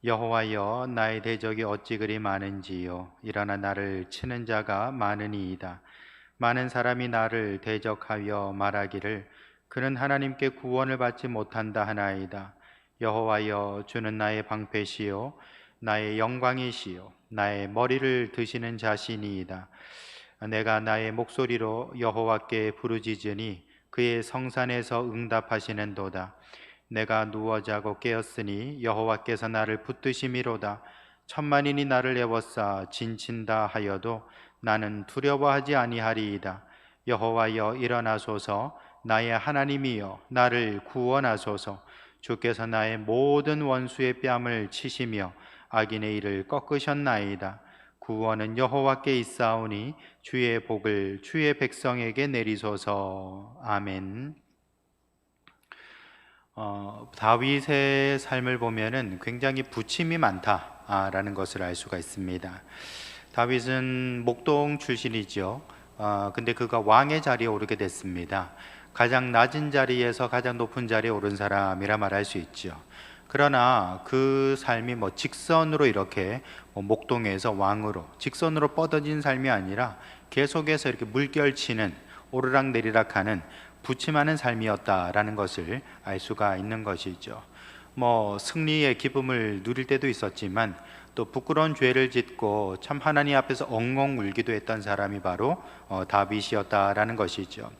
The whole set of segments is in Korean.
여호와여, 나의 대적이 어찌 그리 많은지요. 일어나 나를 치는 자가 많으니이다. 많은 사람이 나를 대적하여 말하기를 그는 하나님께 구원을 받지 못한다 하나이다. 여호와여, 주는 나의 방패시요 나의 영광이시요 나의 머리를 드시는 자신이이다. 내가 나의 목소리로 여호와께 부르짖으니 그의 성산에서 응답하시는도다. 내가 누워 자고 깨었으니 여호와께서 나를 붙드심이로다. 천만인이 나를 애워싸 진친다 하여도 나는 두려워하지 아니하리이다. 여호와여, 일어나소서. 나의 하나님이여, 나를 구원하소서. 주께서 나의 모든 원수의 뺨을 치시며 악인의 일을 꺾으셨나이다. 구원은 여호와께 있사오니 주의 복을 주의 백성에게 내리소서. 아멘. 다윗의 삶을 보면은 굉장히 부침이 많다라는 것을 알 수가 있습니다. 다윗은 목동 출신이죠. 근데 그가 왕의 자리에 오르게 됐습니다. 가장 낮은 자리에서 가장 높은 자리에 오른 사람이라 말할 수 있죠. 그러나 그 삶이 직선으로 이렇게 목동에서 왕으로 직선으로 뻗어진 삶이 아니라 계속해서 이렇게 물결치는 오르락내리락하는 부침하는 삶이었다라는 것을 알 수가 있는 것이죠. 승리의 기쁨을 누릴 때도 있었지만 또 부끄러운 죄를 짓고 참 하나님 앞에서 엉엉 울기도 했던 사람이 바로 다윗이었다라는 것이죠.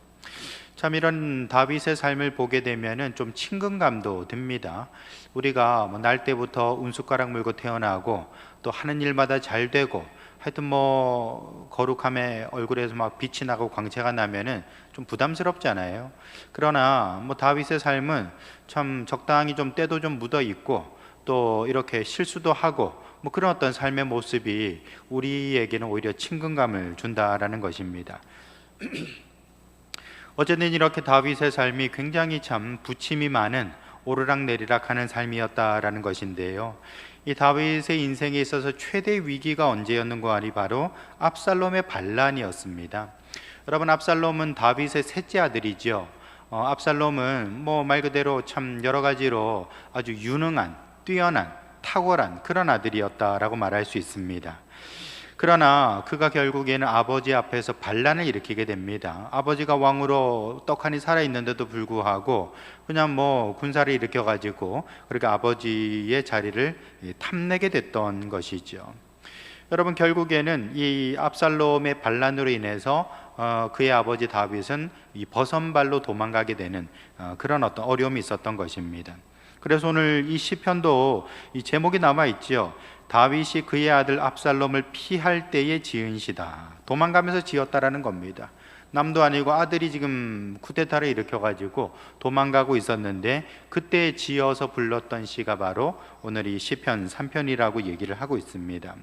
참 이런 다윗의 삶을 보게 되면은 좀 친근감도 듭니다. 우리가 날 때부터 운숟가락 물고 태어나고 또 하는 일마다 잘 되고 하여튼 거룩함에 얼굴에서 막 빛이 나고 광채가 나면은 좀 부담스럽잖아요. 그러나 다윗의 삶은 참 적당히 좀 때도 좀 묻어 있고 또 이렇게 실수도 하고 그런 어떤 삶의 모습이 우리에게는 오히려 친근감을 준다라는 것입니다. 어쨌든 이렇게 다윗의 삶이 굉장히 참 부침이 많은 오르락내리락하는 삶이었다라는 것인데요. 이 다윗의 인생에 있어서 최대 위기가 언제였는가 하니 바로 압살롬의 반란이었습니다. 여러분, 압살롬은 다윗의 셋째 아들이죠. 압살롬은 말 그대로 참 여러 가지로 아주 유능한, 뛰어난, 탁월한 그런 아들이었다라고 말할 수 있습니다. 그러나 그가 결국에는 아버지 앞에서 반란을 일으키게 됩니다. 아버지가 왕으로 떡하니 살아있는데도 불구하고 그냥 군사를 일으켜가지고 그렇게 아버지의 자리를 탐내게 됐던 것이죠. 여러분, 결국에는 이 압살롬의 반란으로 인해서 그의 아버지 다윗은 이 버선발로 도망가게 되는 그런 어떤 어려움이 있었던 것입니다. 그래서 오늘 이 시편도 이 제목이 남아 있지요. 다윗이 그의 아들 압살롬을 피할 때에 지은 시다. 도망가면서 지었다라는 겁니다. 남도 아니고 아들이 지금 쿠데타를 일으켜가지고 도망가고 있었는데 그때 지어서 불렀던 시가 바로 오늘 이 시편 3편이라고 얘기를 하고 있습니다.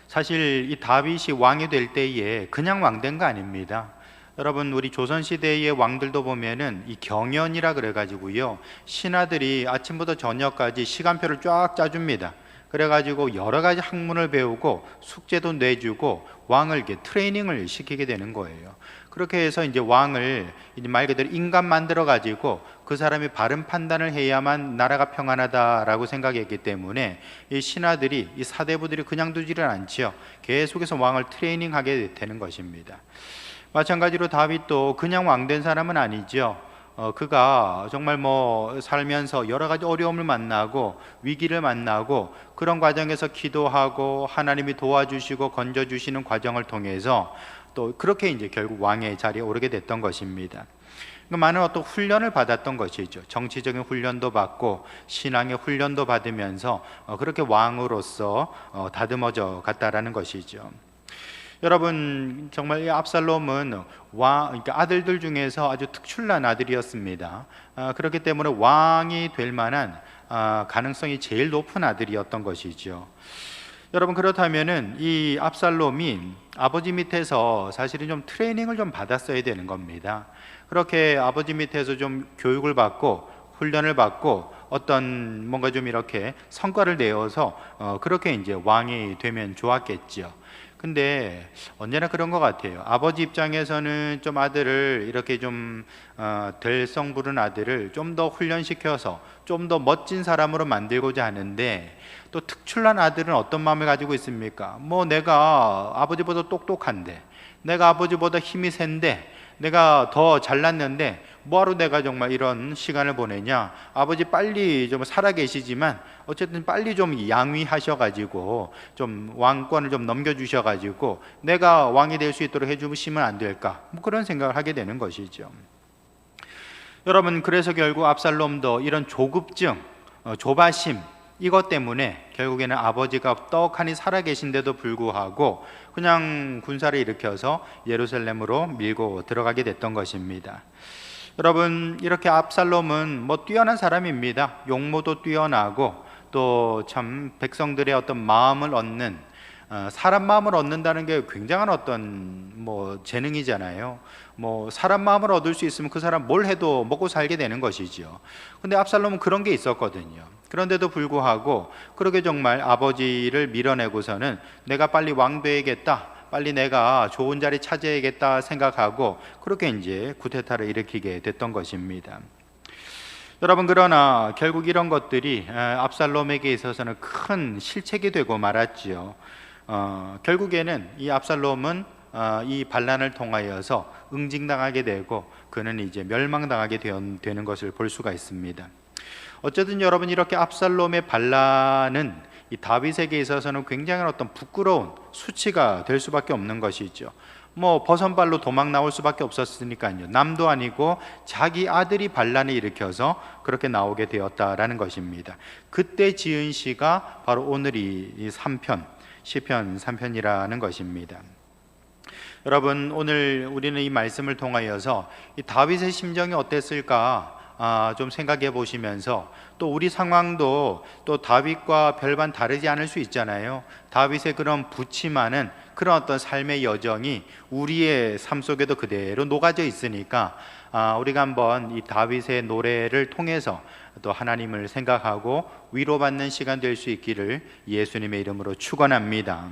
사실 이 다윗이 왕이 될 때에 그냥 왕된 거 아닙니다. 여러분, 우리 조선시대의 왕들도 보면은 이 경연이라 그래가지고요, 신하들이 아침부터 저녁까지 시간표를 쫙 짜줍니다. 그래가지고 여러 가지 학문을 배우고 숙제도 내주고 왕을 이렇게 트레이닝을 시키게 되는 거예요. 그렇게 해서 이제 왕을 이제 말 그대로 인간 만들어 가지고 그 사람이 바른 판단을 해야만 나라가 평안하다라고 생각했기 때문에 이 신하들이, 이 사대부들이 그냥 두지를 않지요. 계속해서 왕을 트레이닝하게 되는 것입니다. 마찬가지로 다윗도 그냥 왕된 사람은 아니죠. 그가 정말 살면서 여러 가지 어려움을 만나고 위기를 만나고 그런 과정에서 기도하고 하나님이 도와주시고 건져주시는 과정을 통해서 또 그렇게 이제 결국 왕의 자리에 오르게 됐던 것입니다. 많은 어떤 훈련을 받았던 것이죠. 정치적인 훈련도 받고 신앙의 훈련도 받으면서 그렇게 왕으로서 다듬어져 갔다라는 것이죠. 여러분, 정말 이 압살롬은 그러니까 아들들 중에서 아주 특출난 아들이었습니다. 그렇기 때문에 왕이 될 만한 가능성이 제일 높은 아들이었던 것이죠. 여러분, 그렇다면은 이 압살롬이 아버지 밑에서 사실은 좀 트레이닝을 좀 받았어야 되는 겁니다. 그렇게 아버지 밑에서 좀 교육을 받고 훈련을 받고 어떤 뭔가 좀 이렇게 성과를 내어서 그렇게 이제 왕이 되면 좋았겠죠. 근데 언제나 그런 것 같아요. 아버지 입장에서는 좀 아들을 이렇게 좀 될성 부른 아들을 좀 더 훈련시켜서 좀 더 멋진 사람으로 만들고자 하는데, 또 특출난 아들은 어떤 마음을 가지고 있습니까? 뭐 내가 아버지보다 똑똑한데, 내가 아버지보다 힘이 센데, 내가 더 잘났는데 뭐하러 내가 정말 이런 시간을 보내냐? 아버지 빨리 좀 살아계시지만 어쨌든 빨리 좀 양위하셔가지고 좀 왕권을 좀 넘겨주셔가지고 내가 왕이 될 수 있도록 해주시면 안 될까? 뭐 그런 생각을 하게 되는 것이죠. 여러분, 그래서 결국 압살롬도 이런 조급증, 조바심, 이것 때문에 결국에는 아버지가 떡하니 살아계신데도 불구하고 그냥 군사를 일으켜서 예루살렘으로 밀고 들어가게 됐던 것입니다. 여러분, 이렇게 압살롬은 뭐 뛰어난 사람입니다. 용모도 뛰어나고 또 참 백성들의 어떤 마음을 얻는, 사람 마음을 얻는다는 게 굉장한 어떤 뭐 재능이잖아요. 뭐 사람 마음을 얻을 수 있으면 그 사람 뭘 해도 먹고 살게 되는 것이죠. 근데 압살롬은 그런 게 있었거든요. 그런데도 불구하고 그렇게 정말 아버지를 밀어내고서는 내가 빨리 왕 되야겠다, 빨리 내가 좋은 자리 차지해야겠다 생각하고 그렇게 이제 쿠데타를 일으키게 됐던 것입니다. 여러분, 그러나 결국 이런 것들이 압살롬에게 있어서는 큰 실책이 되고 말았지요. 결국에는 이 압살롬은 이 반란을 통하여서 응징당하게 되고 그는 이제 멸망당하게 되는 것을 볼 수가 있습니다. 어쨌든 여러분, 이렇게 압살롬의 반란은 이 다윗에게 있어서는 굉장히 어떤 부끄러운 수치가 될 수밖에 없는 것이죠. 뭐 버선발로 도망 나올 수밖에 없었으니까요. 남도 아니고 자기 아들이 반란을 일으켜서 그렇게 나오게 되었다라는 것입니다. 그때 지은 시가 바로 오늘 이 3편, 시편 3편이라는 것입니다. 여러분, 오늘 우리는 이 말씀을 통하여서 이 다윗의 심정이 어땠을까 좀 생각해 보시면서, 또 우리 상황도 또 다윗과 별반 다르지 않을 수 있잖아요. 다윗의 그런 부침하는 그런 어떤 삶의 여정이 우리의 삶 속에도 그대로 녹아져 있으니까 우리가 한번 이 다윗의 노래를 통해서 또 하나님을 생각하고 위로받는 시간 될 수 있기를 예수님의 이름으로 축원합니다.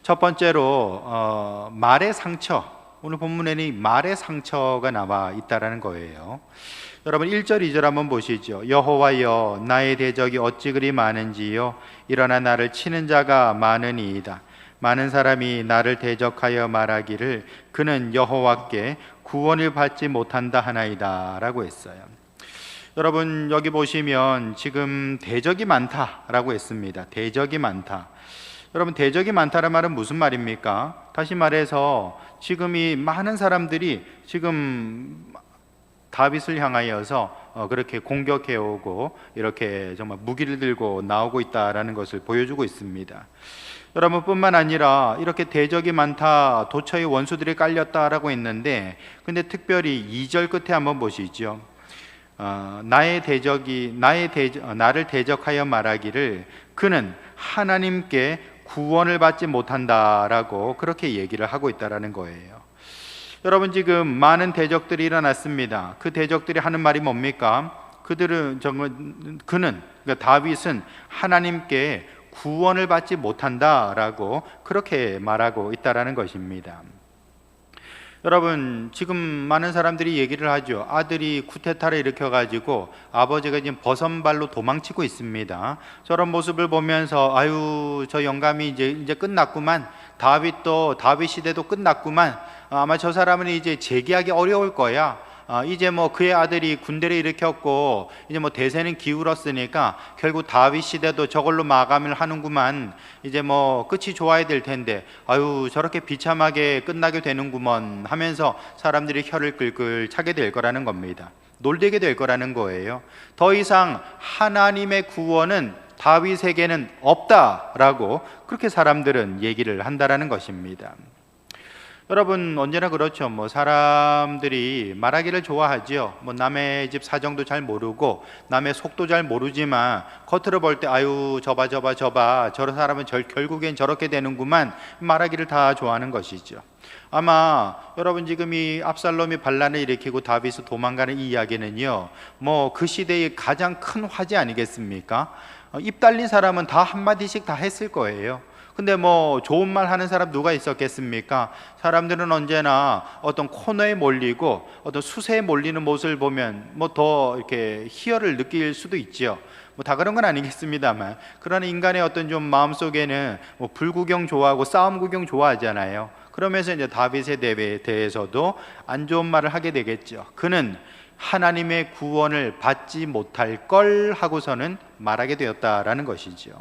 첫 번째로 말의 상처, 오늘 본문에는 말의 상처가 나와 있다라는 거예요. 여러분, 1절 2절 한번 보시죠. 여호와여, 나의 대적이 어찌 그리 많은지요, 일어나 나를 치는 자가 많으니이다. 많은 사람이 나를 대적하여 말하기를 그는 여호와께 구원을 받지 못한다 하나이다 라고 했어요. 여러분, 여기 보시면 지금 대적이 많다라고 했습니다. 대적이 많다. 여러분, 대적이 많다는 말은 무슨 말입니까? 다시 말해서 지금 이 많은 사람들이 지금 다윗을 향하여서 그렇게 공격해 오고 이렇게 정말 무기를 들고 나오고 있다라는 것을 보여주고 있습니다. 여러분, 뿐만 아니라 이렇게 대적이 많다, 도처에 원수들이 깔렸다라고 했는데, 근데 특별히 2절 끝에 한번 보시죠. 나를 대적하여 말하기를 그는 하나님께 구원을 받지 못한다라고 그렇게 얘기를 하고 있다라는 거예요. 여러분, 지금 많은 대적들이 일어났습니다. 그 대적들이 하는 말이 뭡니까? 그러니까 다윗은 하나님께 구원을 받지 못한다라고 그렇게 말하고 있다라는 것입니다. 여러분, 지금 많은 사람들이 얘기를 하죠. 아들이 쿠데타를 일으켜가지고 아버지가 지금 버선발로 도망치고 있습니다. 저런 모습을 보면서 아유, 저 영감이 이제 끝났구만. 다윗 시대도 끝났구만. 아마 저 사람은 이제 재기하기 어려울 거야. 이제 뭐 그의 아들이 군대를 일으켰고 이제 뭐 대세는 기울었으니까 결국 다윗 시대도 저걸로 마감을 하는구만. 이제 뭐 끝이 좋아야 될 텐데 아유, 저렇게 비참하게 끝나게 되는구먼 하면서 사람들이 혀를 끌끌 차게 될 거라는 겁니다. 놀대게 될 거라는 거예요. 더 이상 하나님의 구원은 다윗에게는 없다라고 그렇게 사람들은 얘기를 한다라는 것입니다. 여러분, 언제나 그렇죠. 뭐 사람들이 말하기를 좋아하지요. 뭐 남의 집 사정도 잘 모르고 남의 속도 잘 모르지만 겉으로 볼 때 아유, 저봐 저런 사람은 결국엔 저렇게 되는구만 말하기를 다 좋아하는 것이죠. 아마 여러분, 지금 이 압살롬이 반란을 일으키고 다윗이 도망가는 이 이야기는요, 뭐 그 시대의 가장 큰 화제 아니겠습니까? 입 달린 사람은 다 한마디씩 다 했을 거예요. 근데 뭐 좋은 말 하는 사람 누가 있었겠습니까? 사람들은 언제나 어떤 코너에 몰리고 어떤 수세에 몰리는 모습을 보면 뭐 더 이렇게 희열을 느낄 수도 있지요. 뭐 다 그런 건 아니겠습니다만, 그러나 인간의 어떤 좀 마음속에는 뭐 불구경 좋아하고 싸움 구경 좋아하잖아요. 그러면서 이제 다윗에 대해서도 안 좋은 말을 하게 되겠죠. 그는 하나님의 구원을 받지 못할 걸 하고서는 말하게 되었다라는 것이죠.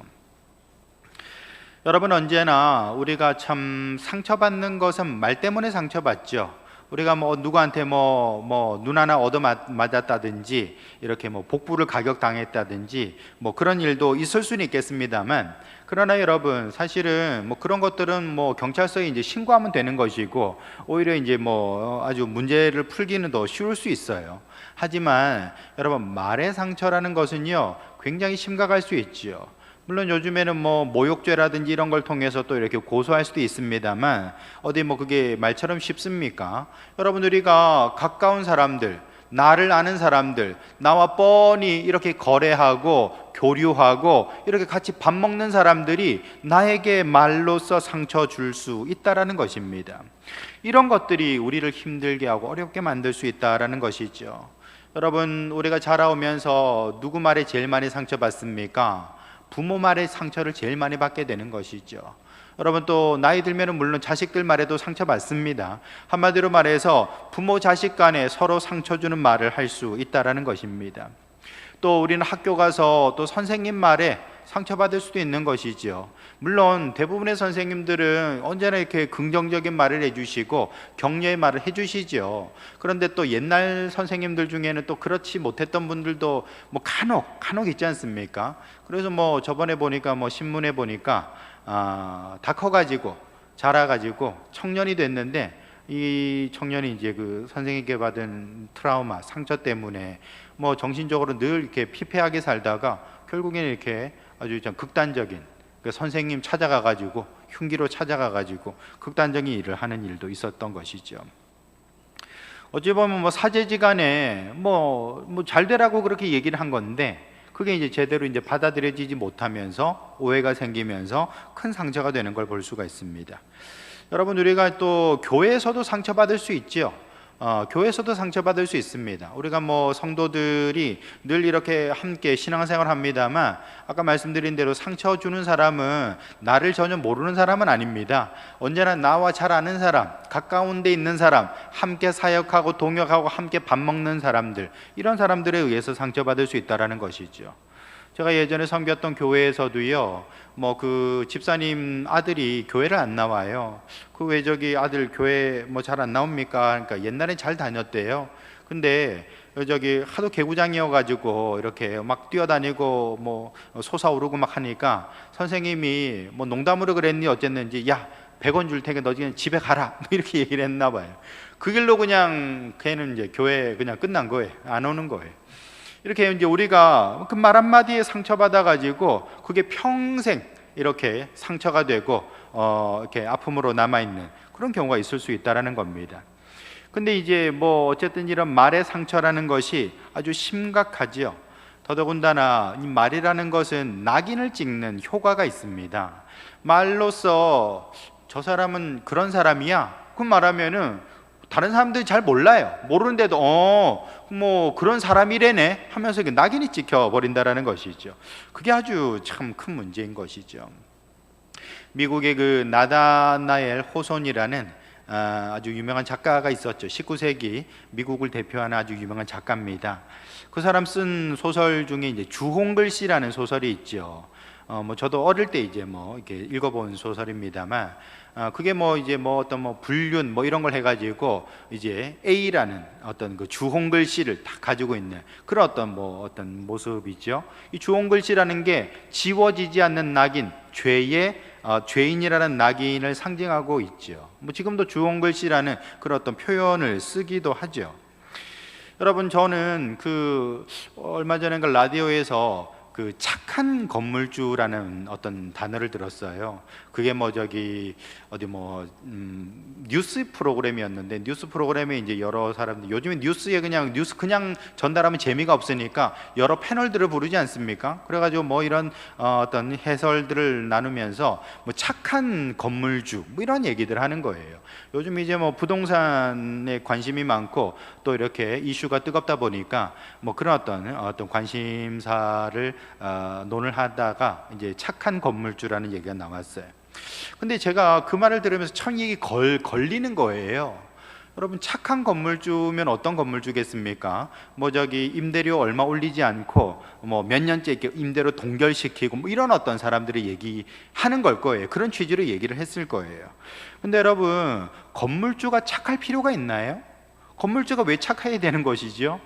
여러분, 언제나 우리가 참 상처받는 것은 말 때문에 상처받죠. 우리가 뭐 누구한테 눈 하나 얻어 맞았다든지 이렇게 뭐 복부를 가격당했다든지 뭐 그런 일도 있을 수는 있겠습니다만, 그러나 여러분, 사실은 뭐 그런 것들은 뭐 경찰서에 이제 신고하면 되는 것이고 오히려 이제 뭐 아주 문제를 풀기는 더 쉬울 수 있어요. 하지만 여러분, 말의 상처라는 것은요 굉장히 심각할 수 있지요. 물론 요즘에는 뭐 모욕죄라든지 이런 걸 통해서 또 이렇게 고소할 수도 있습니다만, 어디 뭐 그게 말처럼 쉽습니까? 여러분, 우리가 가까운 사람들, 나를 아는 사람들, 나와 뻔히 이렇게 거래하고 교류하고 이렇게 같이 밥 먹는 사람들이 나에게 말로써 상처 줄 수 있다라는 것입니다. 이런 것들이 우리를 힘들게 하고 어렵게 만들 수 있다라는 것이죠. 여러분, 우리가 자라오면서 누구 말에 제일 많이 상처받습니까? 부모 말에 상처를 제일 많이 받게 되는 것이죠. 여러분, 또 나이 들면은 물론 자식들 말에도 상처받습니다. 한마디로 말해서 부모 자식 간에 서로 상처 주는 말을 할 수 있다라는 것입니다. 또 우리는 학교 가서 또 선생님 말에 상처받을 수도 있는 것이죠. 물론 대부분의 선생님들은 언제나 이렇게 긍정적인 말을 해주시고 격려의 말을 해주시죠. 그런데 또 옛날 선생님들 중에는 또 그렇지 못했던 분들도 뭐 간혹 있지 않습니까? 그래서 뭐 저번에 보니까 뭐 신문에 보니까 다 커가지고 자라가지고 청년이 됐는데, 이 청년이 이제 그 선생님께 받은 트라우마, 상처 때문에 뭐 정신적으로 늘 이렇게 피폐하게 살다가 결국에는 이렇게 아주 좀 극단적인, 그 선생님 찾아가가지고 흉기로 찾아가가지고 극단적인 일을 하는 일도 있었던 것이죠. 어찌 보면 뭐 사제지간에 뭐 잘 되라고 그렇게 얘기를 한 건데, 그게 이제 제대로 이제 받아들여지지 못하면서 오해가 생기면서 큰 상처가 되는 걸 볼 수가 있습니다. 여러분, 우리가 또 교회에서도 상처받을 수 있죠. 교회에서도 상처받을 수 있습니다. 우리가 뭐 성도들이 늘 이렇게 함께 신앙생활을 합니다만, 아까 말씀드린 대로 상처 주는 사람은 나를 전혀 모르는 사람은 아닙니다. 언제나 나와 잘 아는 사람, 가까운 데 있는 사람, 함께 사역하고 동역하고 함께 밥 먹는 사람들, 이런 사람들에 의해서 상처받을 수 있다는 것이죠. 제가 예전에 섬겼던 교회에서도요, 뭐 그 집사님 아들이 교회를 안 나와요. 그 왜 저기 아들 교회 뭐 잘 안 나옵니까? 그러니까 옛날엔 잘 다녔대요. 근데 저기 하도 개구장이어가지고 이렇게 막 뛰어다니고 뭐 솟아오르고 막 하니까 선생님이 뭐 농담으로 그랬니 어쨌는지, 야 100원 줄 테니까 너 지금 집에 가라, 뭐 이렇게 얘기를 했나 봐요. 그 길로 그냥 걔는 이제 교회 그냥 끝난 거예요. 안 오는 거예요. 이렇게 이제 우리가 그 말 한마디에 상처받아 가지고 그게 평생 이렇게 상처가 되고 이렇게 아픔으로 남아 있는 그런 경우가 있을 수 있다라는 겁니다. 근데 이제 뭐 어쨌든 이런 말의 상처라는 것이 아주 심각하지요. 더더군다나 이 말이라는 것은 낙인을 찍는 효과가 있습니다. 말로써 저 사람은 그런 사람이야, 그 말하면은 다른 사람들이 잘 몰라요. 모르는데도 뭐 그런 사람이래네 하면서 낙인이 찍혀버린다라는 것이죠. 그게 아주 참 큰 문제인 것이죠. 미국의 그 나다나엘 호손이라는 아주 유명한 작가가 있었죠. 19세기 미국을 대표하는 아주 유명한 작가입니다. 그 사람 쓴 소설 중에 이제 주홍글씨라는 소설이 있죠. 뭐 저도 어릴 때 이제 뭐 이렇게 읽어본 소설입니다만, 그게 뭐 이제 뭐 어떤 뭐 불륜 뭐 이런 걸 해가지고 이제 A라는 어떤 그 주홍글씨를 다 가지고 있는 그런 어떤 모습이죠. 이 주홍글씨라는 게 지워지지 않는 낙인, 죄인이라는 낙인을 상징하고 있죠. 뭐 지금도 주홍글씨라는 그런 어떤 표현을 쓰기도 하죠. 여러분, 저는 그 얼마 전에 그 라디오에서 그 착한 건물주라는 어떤 단어를 들었어요. 그게 뭐 저기 어디 뭐 뉴스 프로그램이었는데, 뉴스 프로그램에 이제 여러 사람들, 요즘에 뉴스에 그냥 뉴스 그냥 전달하면 재미가 없으니까 여러 패널들을 부르지 않습니까? 그래가지고 뭐 이런 어떤 해설들을 나누면서 뭐 착한 건물주 뭐 이런 얘기들 하는 거예요. 요즘 이제 뭐 부동산에 관심이 많고 또 이렇게 이슈가 뜨겁다 보니까 뭐 그런 어떤 관심사를 논을 하다가 이제 착한 건물주라는 얘기가 나왔어요. 근데 제가 그 말을 들으면서 참 이게 걸리는 거예요. 여러분, 착한 건물주면 어떤 건물주겠습니까? 뭐 저기 임대료 얼마 올리지 않고 뭐 몇 년째 이렇게 임대료 동결시키고 뭐 이런 어떤 사람들이 얘기하는 걸 거예요. 그런 취지로 얘기를 했을 거예요. 근데 여러분, 건물주가 착할 필요가 있나요? 건물주가 왜 착해야 되는 것이죠?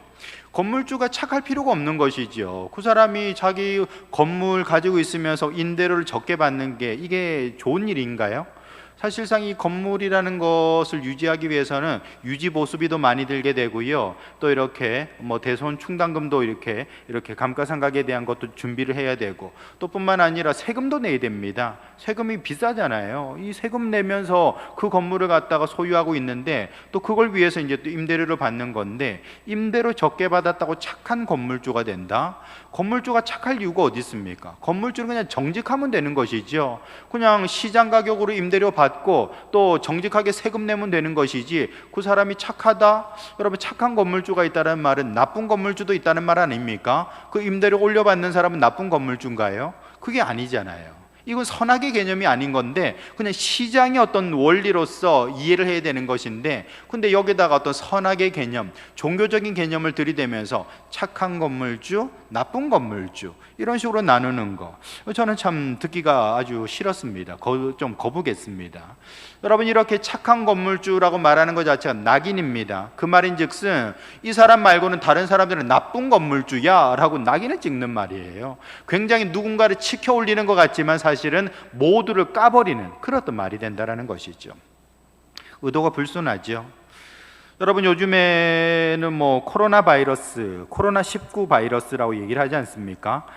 건물주가 착할 필요가 없는 것이죠. 그 사람이 자기 건물 가지고 있으면서 임대료를 적게 받는 게 이게 좋은 일인가요? 사실상 이 건물이라는 것을 유지하기 위해서는 유지 보수비도 많이 들게 되고요. 또 이렇게 뭐 대손 충당금도 이렇게 감가상각에 대한 것도 준비를 해야 되고, 또 뿐만 아니라 세금도 내야 됩니다. 세금이 비싸잖아요. 이 세금 내면서 그 건물을 갖다가 소유하고 있는데 또 그걸 위해서 이제 또 임대료를 받는 건데, 임대료 적게 받았다고 착한 건물주가 된다? 건물주가 착할 이유가 어디 있습니까? 건물주는 그냥 정직하면 되는 것이죠. 그냥 시장 가격으로 임대료 받고 또 정직하게 세금 내면 되는 것이지, 그 사람이 착하다? 여러분, 착한 건물주가 있다는 말은 나쁜 건물주도 있다는 말 아닙니까? 그 임대료 올려받는 사람은 나쁜 건물주인가요? 그게 아니잖아요. 이건 선악의 개념이 아닌 건데 그냥 시장의 어떤 원리로서 이해를 해야 되는 것인데, 근데 여기다가 어떤 선악의 개념, 종교적인 개념을 들이대면서 착한 건물주, 나쁜 건물주 이런 식으로 나누는 거, 저는 참 듣기가 아주 싫었습니다. 좀 거부겠습니다. 여러분, 이렇게 착한 건물주라고 말하는 것 자체가 낙인입니다. 그 말인즉슨 이 사람 말고는 다른 사람들은 나쁜 건물주야 라고 낙인을 찍는 말이에요. 굉장히 누군가를 치켜 올리는 것 같지만 사실은 모두를 까버리는 그런 어떤 말이 된다는 것이죠. 의도가 불순하죠. 여러분, 요즘에는 뭐 코로나 바이러스, 코로나19 바이러스라고 얘기를 하지 않습니까?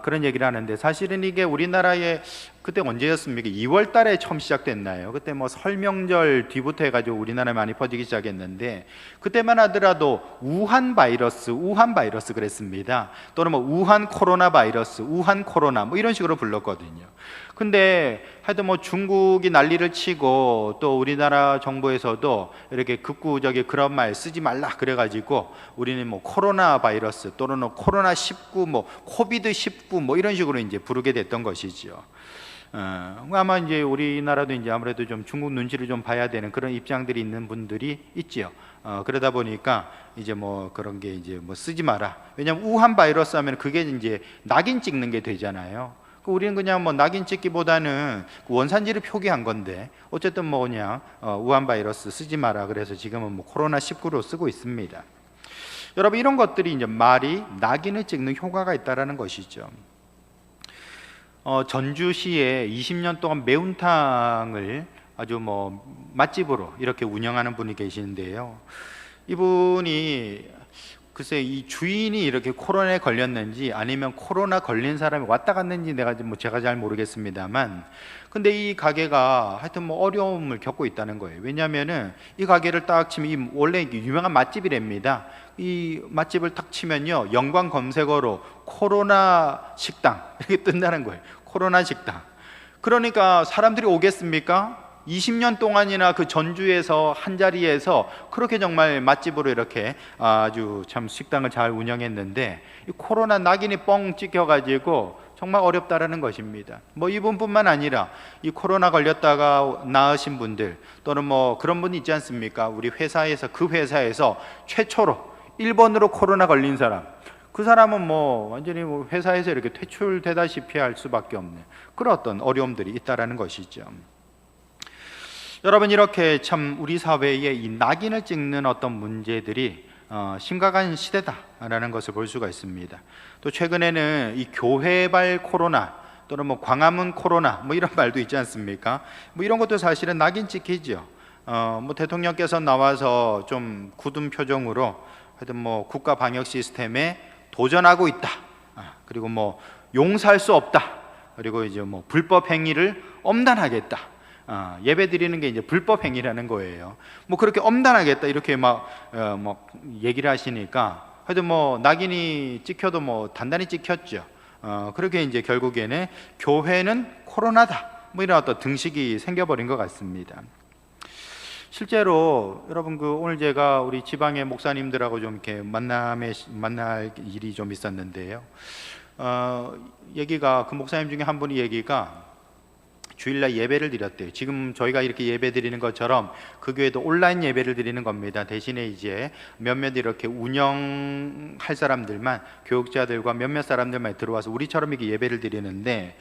그런 얘기를 하는데, 사실은 이게 우리나라에 그때 언제였습니까? 2월 달에 처음 시작됐나요? 그때 뭐 설 명절 뒤부터 해가지고 우리나라에 많이 퍼지기 시작했는데, 그때만 하더라도 우한 바이러스 그랬습니다. 또는 뭐 우한 코로나 바이러스, 우한 코로나 뭐 이런 식으로 불렀거든요. 근데 하여튼 뭐 중국이 난리를 치고 또 우리나라 정부에서도 이렇게 극구적인 그런 말 쓰지 말라 그래가지고 우리는 뭐 코로나 바이러스 또는 코로나 19 뭐 코비드 19 뭐 이런 식으로 이제 부르게 됐던 것이죠. 아마 이제 우리나라도 이제 아무래도 좀 중국 눈치를 좀 봐야 되는 그런 입장들이 있는 분들이 있지요. 그러다 보니까 이제 뭐 그런 게 이제 뭐 쓰지 마라. 왜냐하면 우한 바이러스 하면 그게 이제 낙인 찍는 게 되잖아요. 우리는 그냥 뭐 낙인 찍기보다는 원산지를 표기한 건데 어쨌든 뭐 그냥 우한 바이러스 쓰지 마라. 그래서 지금은 뭐 코로나 19로 쓰고 있습니다. 여러분, 이런 것들이 이제 말이 낙인을 찍는 효과가 있다라는 것이죠. 전주시에 20년 동안 매운탕을 아주 뭐 맛집으로 이렇게 운영하는 분이 계시는데요. 이분이 글쎄 이 주인이 이렇게 코로나에 걸렸는지 아니면 코로나 걸린 사람이 왔다 갔는지 제가 잘 모르겠습니다만, 근데 이 가게가 하여튼 뭐 어려움을 겪고 있다는 거예요. 왜냐하면은 이 가게를 딱 치면 원래 유명한 맛집이랍니다. 이 맛집을 딱 치면요, 연관 검색어로 코로나 식당 이렇게 뜬다는 거예요. 코로나 식당. 그러니까 사람들이 오겠습니까? 20년 동안이나 그 전주에서 한 자리에서 그렇게 정말 맛집으로 이렇게 아주 참 식당을 잘 운영했는데, 이 코로나 낙인이 뻥 찍혀가지고 정말 어렵다라는 것입니다. 뭐 이분뿐만 아니라 이 코로나 걸렸다가 나으신 분들 또는 뭐 그런 분 있지 않습니까? 우리 회사에서 그 회사에서 최초로 1번으로 코로나 걸린 사람, 그 사람은 뭐 완전히 뭐 회사에서 이렇게 퇴출되다시피 할 수밖에 없는 그런 어떤 어려움들이 있다라는 것이죠. 여러분, 이렇게 참 우리 사회에 이 낙인을 찍는 어떤 문제들이 심각한 시대다라는 것을 볼 수가 있습니다. 또 최근에는 이 교회발 코로나 또는 뭐 광화문 코로나 뭐 이런 말도 있지 않습니까? 뭐 이런 것도 사실은 낙인 찍히죠. 뭐 대통령께서 나와서 좀 굳은 표정으로 하여튼 뭐 국가 방역 시스템에 도전하고 있다, 그리고 뭐 용서할 수 없다. 그리고 이제 뭐 불법 행위를 엄단하겠다. 예배 드리는 게 이제 불법 행위라는 거예요. 뭐 그렇게 엄단하겠다 이렇게 막 얘기를 하시니까 하여튼 뭐 낙인이 찍혀도 뭐 단단히 찍혔죠. 그렇게 이제 결국에는 교회는 코로나다. 뭐 이런 어떤 등식이 생겨버린 것 같습니다. 실제로 여러분 오늘 제가 우리 지방의 목사님들하고 좀 이렇게 만날 일이 좀 있었는데요. 얘기가 그 목사님 중에 한 분이 얘기가 주일날 예배를 드렸대요. 지금 저희가 이렇게 예배 드리는 것처럼 그 교회도 온라인 예배를 드리는 겁니다. 대신에 이제 몇몇 이렇게 운영할 사람들만, 교육자들과 몇몇 사람들만 들어와서 우리처럼 이렇게 예배를 드리는데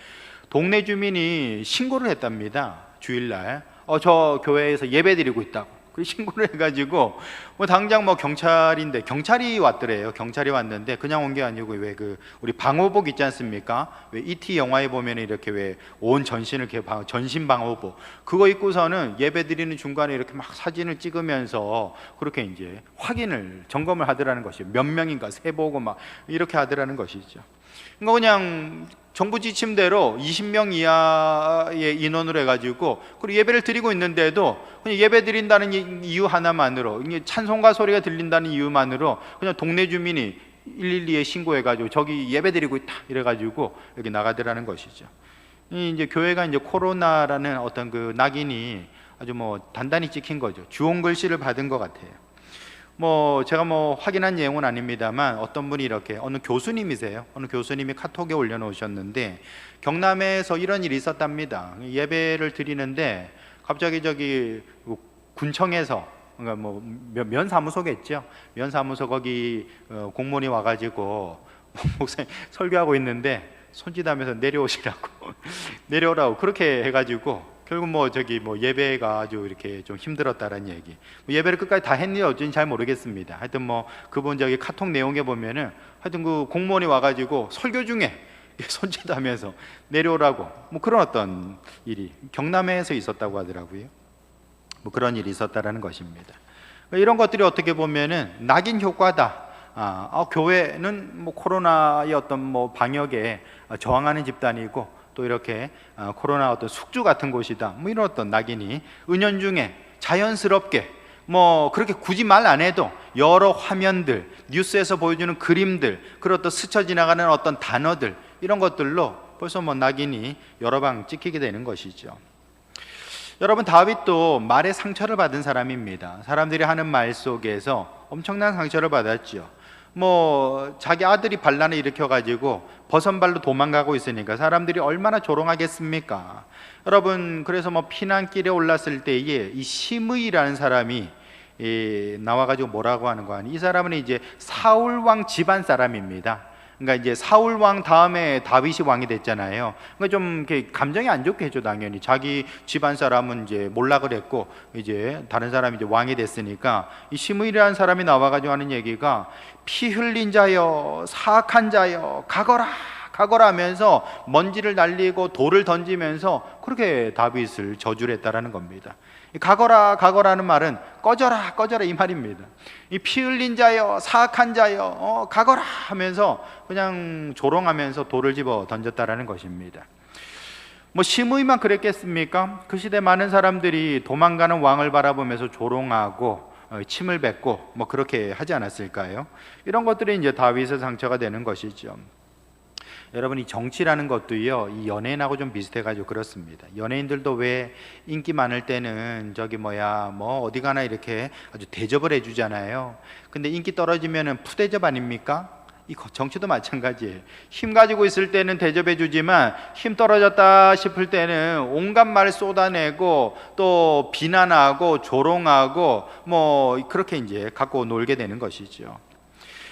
동네 주민이 신고를 했답니다. 주일날 저 교회에서 예배 드리고 있다고. 그 신고를 해가지고 뭐 당장 뭐 경찰이 왔더래요. 경찰이 왔는데 그냥 온 게 아니고 왜 우리 방호복 있지 않습니까? 왜 ET 영화에 보면 이렇게 왜 온 전신을 이렇게 전신 방호복 그거 입고서는 예배 드리는 중간에 이렇게 막 사진을 찍으면서 그렇게 이제 점검을 하더라는 것이에요. 몇 명인가 세보고 막 이렇게 하더라는 것이죠. 그러니까 그냥 정부 지침대로 20명 이하의 인원으로 해가지고 그리고 예배를 드리고 있는데도 그냥 예배 드린다는 이유 하나만으로, 찬송가 소리가 들린다는 이유만으로 그냥 동네 주민이 112에 신고해가지고 저기 예배 드리고 있다 이래가지고 여기 나가더라는 것이죠. 이제 교회가 이제 코로나라는 어떤 그 낙인이 아주 뭐 단단히 찍힌 거죠. 주홍 글씨를 받은 것 같아요. 뭐 제가 뭐 확인한 내용은 아닙니다만 어떤 분이 이렇게 어느 교수님이 카톡에 올려놓으셨는데 경남에서 이런 일이 있었답니다. 예배를 드리는데 갑자기 저기 군청에서, 그러니까 뭐 면사무소겠죠. 면사무소 거기 공무원이 와가지고 목사님 설교하고 있는데 손짓하면서 내려오라고 그렇게 해가지고 결국 뭐 예배가 아주 이렇게 좀 힘들었다라는 얘기. 예배를 끝까지 다 했는지 어쩐지 잘 모르겠습니다. 하여튼 뭐 그분 카톡 내용에 보면은 하여튼 그 공무원이 와가지고 설교 중에 손짓하면서 내려오라고 뭐 그런 어떤 일이 경남에서 있었다고 하더라고요. 뭐 그런 일이 있었다라는 것입니다. 이런 것들이 어떻게 보면은 낙인 효과다. 교회는 뭐 코로나의 어떤 뭐 방역에 저항하는 집단이고 또 이렇게 코로나 어떤 숙주 같은 곳이다. 뭐 이런 어떤 낙인이 은연중에 자연스럽게 뭐 그렇게 굳이 말 안 해도 여러 화면들, 뉴스에서 보여주는 그림들, 그리고 또 스쳐 지나가는 어떤 단어들 이런 것들로 벌써 뭐 낙인이 여러 방 찍히게 되는 것이죠. 여러분 다윗도 말에 상처를 받은 사람입니다. 사람들이 하는 말 속에서 엄청난 상처를 받았죠. 뭐 자기 아들이 반란을 일으켜가지고 버선발로 도망가고 있으니까 사람들이 얼마나 조롱하겠습니까? 여러분 그래서 뭐 피난길에 올랐을 때에 이 시므이라는 사람이 나와가지고 뭐라고 하는 거 아니? 이 사람은 이제 사울 왕 집안 사람입니다. 그러니까 이제 사울 왕 다음에 다윗이 왕이 됐잖아요. 그러니까 좀 이렇게 감정이 안 좋게 했죠. 당연히 자기 집안 사람은 이제 몰락을 했고 이제 다른 사람이 이제 왕이 됐으니까 이 시므이라는 사람이 나와가지고 하는 얘기가 피 흘린 자여 사악한 자여 가거라 하면서 먼지를 날리고 돌을 던지면서 그렇게 다윗을 저주를 했다라는 겁니다. 가거라는 말은 꺼져라 이 말입니다. 이 피 흘린 자여 사악한 자여 가거라 하면서 그냥 조롱하면서 돌을 집어 던졌다라는 것입니다. 뭐 시므이만 그랬겠습니까? 그 시대 많은 사람들이 도망가는 왕을 바라보면서 조롱하고 침을 뱉고 뭐 그렇게 하지 않았을까요? 이런 것들이 이제 다윗의 상처가 되는 것이죠. 여러분 이 정치라는 것도요 이 연예인하고 좀 비슷해가지고 그렇습니다. 연예인들도 왜 인기 많을 때는 뭐 어디 가나 이렇게 아주 대접을 해주잖아요. 근데 인기 떨어지면은 푸대접 아닙니까? 이 정치도 마찬가지예요. 힘 가지고 있을 때는 대접해주지만 힘 떨어졌다 싶을 때는 온갖 말을 쏟아내고 또 비난하고 조롱하고 뭐 그렇게 이제 갖고 놀게 되는 것이죠.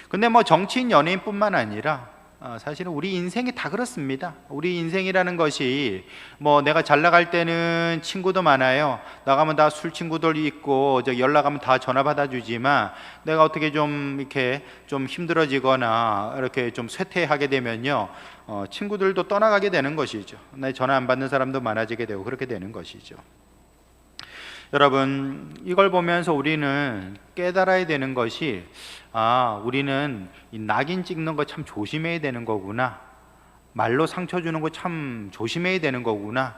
근데 뭐 정치인 연예인뿐만 아니라 사실은 우리 인생이 다 그렇습니다. 우리 인생이라는 것이 뭐 내가 잘 나갈 때는 친구도 많아요. 나가면 다 술 친구들이 있고 연락하면 다 전화 받아주지만 내가 어떻게 좀 이렇게 좀 힘들어지거나 이렇게 좀 쇠퇴하게 되면요 친구들도 떠나가게 되는 것이죠. 내 전화 안 받는 사람도 많아지게 되고 그렇게 되는 것이죠. 여러분, 이걸 보면서 우리는 깨달아야 되는 것이, 우리는 이 낙인 찍는 거 참 조심해야 되는 거구나, 말로 상처 주는 거 참 조심해야 되는 거구나,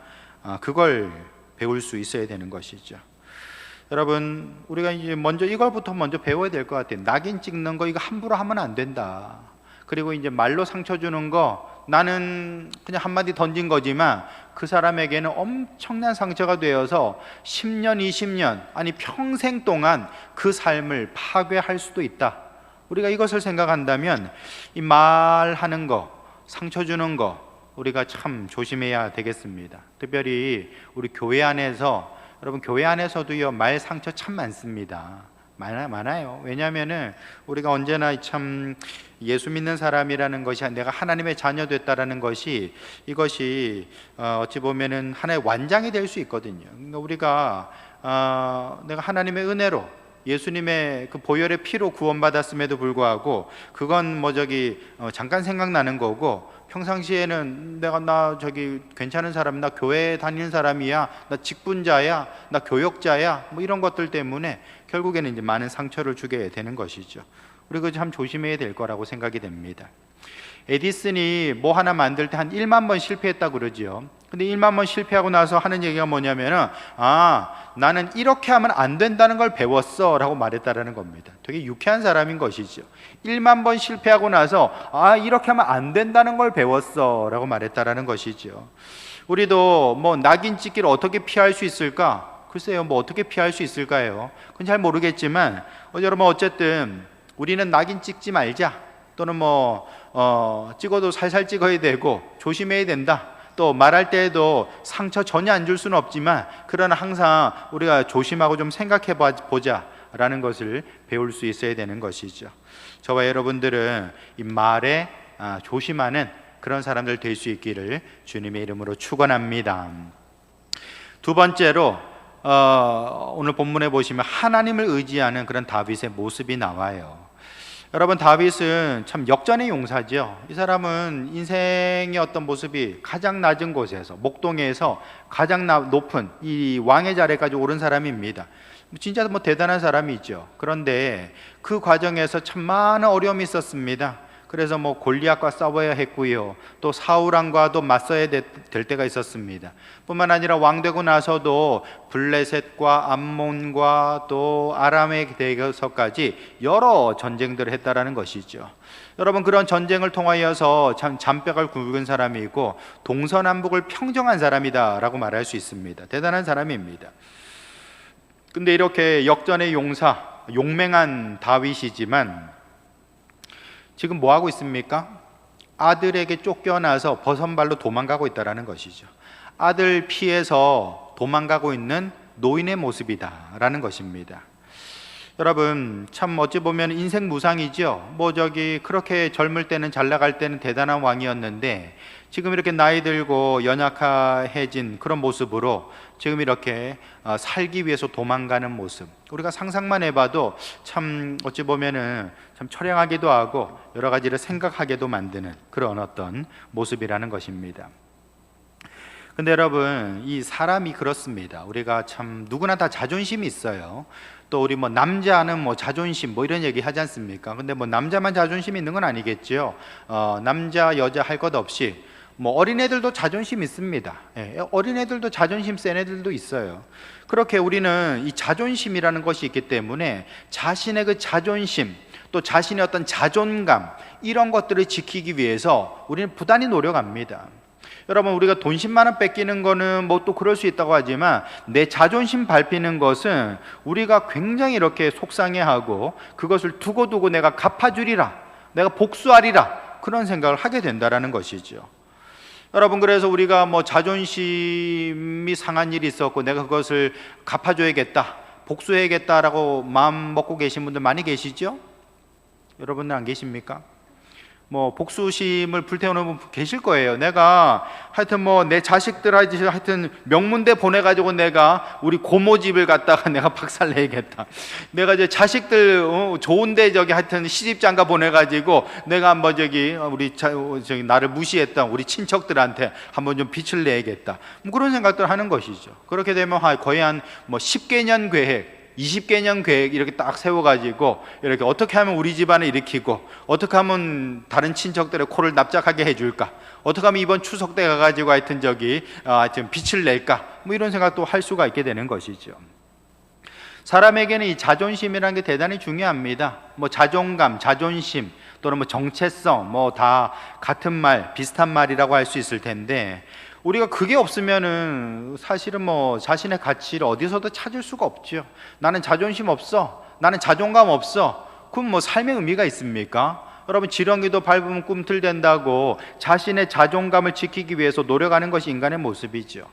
그걸 배울 수 있어야 되는 것이죠. 여러분, 우리가 이제 이걸부터 먼저 배워야 될 것 같아요. 낙인 찍는 거 이거 함부로 하면 안 된다. 그리고 이제 말로 상처 주는 거, 나는 그냥 한마디 던진 거지만 그 사람에게는 엄청난 상처가 되어서 10년, 20년, 아니 평생 동안 그 삶을 파괴할 수도 있다. 우리가 이것을 생각한다면 이 말하는 거, 상처 주는 거 우리가 참 조심해야 되겠습니다. 특별히 우리 교회 안에서, 여러분 교회 안에서도요, 말 상처 참 많습니다. 많아요. 왜냐하면은 우리가 언제나 참 예수 믿는 사람이라는 것이, 내가 하나님의 자녀 됐다라는 것이, 이것이 어찌 보면은 하나의 완장이 될 수 있거든요. 그러니까 우리가 내가 하나님의 은혜로 예수님의 그 보혈의 피로 구원받았음에도 불구하고 그건 잠깐 생각나는 거고, 평상시에는 나 괜찮은 사람, 나 교회 다니는 사람이야, 나 직분자야, 나 교역자야, 뭐 이런 것들 때문에 결국에는 이제 많은 상처를 주게 되는 것이죠. 우리가 참 조심해야 될 거라고 생각이 됩니다. 에디슨이 뭐 하나 만들 때 한 1만 번 실패했다 그러지요. 근데 1만 번 실패하고 나서 하는 얘기가 뭐냐면은, 나는 이렇게 하면 안 된다는 걸 배웠어 라고 말했다라는 겁니다. 되게 유쾌한 사람인 것이죠. 1만 번 실패하고 나서 이렇게 하면 안 된다는 걸 배웠어 라고 말했다라는 것이죠. 우리도 뭐 낙인 찍기를 어떻게 피할 수 있을까? 글쎄요, 뭐 어떻게 피할 수 있을까요? 그건 잘 모르겠지만 여러분, 어쨌든 우리는 낙인 찍지 말자, 또는 찍어도 살살 찍어야 되고 조심해야 된다, 또 말할 때에도 상처 전혀 안 줄 수는 없지만 그러나 항상 우리가 조심하고 좀 생각해 보자 라는 것을 배울 수 있어야 되는 것이죠. 저와 여러분들은 이 말에 조심하는 그런 사람들 될 수 있기를 주님의 이름으로 축원합니다. 두 번째로 오늘 본문에 보시면 하나님을 의지하는 그런 다윗의 모습이 나와요. 여러분, 다윗은 참 역전의 용사죠. 이 사람은 인생의 어떤 모습이 가장 낮은 곳에서, 목동에서 가장 높은 이 왕의 자리까지 오른 사람입니다. 진짜 대단한 사람이죠. 그런데 그 과정에서 참 많은 어려움이 있었습니다. 그래서 골리앗과 싸워야 했고요, 또 사울왕과도 맞서야 될 때가 있었습니다. 뿐만 아니라 왕 되고 나서도 블레셋과 암몬과 또 아람에 대해서까지 여러 전쟁들을 했다라는 것이죠. 여러분, 그런 전쟁을 통하여서 참 잔뼈를 굵은 사람이고 동서남북을 평정한 사람이다라고 말할 수 있습니다. 대단한 사람입니다. 근데 이렇게 역전의 용사, 용맹한 다윗이지만 지금 뭐 하고 있습니까? 아들에게 쫓겨나서 버선발로 도망가고 있다라는 것이죠. 아들 피해서 도망가고 있는 노인의 모습이다라는 것입니다. 여러분, 참 어찌 보면 인생 무상이죠. 그렇게 젊을 때는, 잘 나갈 때는 대단한 왕이었는데 지금 이렇게 나이 들고 연약해진 그런 모습으로 지금 이렇게 살기 위해서 도망가는 모습, 우리가 상상만 해봐도 참 어찌 보면은 참 처량하기도 하고 여러 가지를 생각하게도 만드는 그런 어떤 모습이라는 것입니다. 근데 여러분, 이 사람이 그렇습니다. 우리가 참 누구나 다 자존심이 있어요. 또 우리 남자는 자존심 이런 얘기 하지 않습니까? 근데 남자만 자존심이 있는 건 아니겠죠. 남자 여자 할 것 없이 어린애들도 자존심 있습니다. 어린애들도 자존심 센 애들도 있어요. 그렇게 우리는 이 자존심이라는 것이 있기 때문에 자신의 그 자존심, 또 자신의 어떤 자존감, 이런 것들을 지키기 위해서 우리는 부단히 노력합니다. 여러분, 우리가 돈 10만 원 뺏기는 거는 또 그럴 수 있다고 하지만 내 자존심 밟히는 것은 우리가 굉장히 이렇게 속상해하고 그것을 두고 내가 갚아주리라, 내가 복수하리라, 그런 생각을 하게 된다라는 것이죠. 여러분, 그래서 우리가 자존심이 상한 일이 있었고 내가 그것을 갚아줘야겠다, 복수해야겠다라고 마음 먹고 계신 분들 많이 계시죠? 여러분들 안 계십니까? 뭐 복수심을 불태우는 분 계실 거예요. 내가 하여튼 뭐 내 자식들 하여튼 명문대 보내가지고 내가 우리 고모 집을 갖다가 내가 박살 내야겠다. 내가 이제 자식들 좋은데 저기 하여튼 시집장가 보내가지고 내가 한번 저기 저기 나를 무시했던 우리 친척들한테 한번 좀 빛을 내야겠다. 뭐 그런 생각들 하는 것이죠. 그렇게 되면 거의 한 뭐 10개년 계획, 20개년 계획 이렇게 딱 세워가지고 이렇게 어떻게 하면 우리 집안을 일으키고 어떻게 하면 다른 친척들의 코를 납작하게 해줄까, 어떻게 하면 이번 추석 때 가가지고 하여튼 하여튼 빛을 낼까, 뭐 이런 생각도 할 수가 있게 되는 것이죠. 사람에게는 이 자존심이라는 게 대단히 중요합니다. 뭐 자존감, 자존심 또는 뭐 정체성 뭐 다 같은 말, 비슷한 말이라고 할 수 있을 텐데 우리가 그게 없으면은 사실은 뭐 자신의 가치를 어디서도 찾을 수가 없죠. 나는 자존심 없어, 나는 자존감 없어. 그럼 뭐 삶의 의미가 있습니까? 여러분, 지렁이도 밟으면 꿈틀댄다고 자신의 자존감을 지키기 위해서 노력하는 것이 인간의 모습이죠.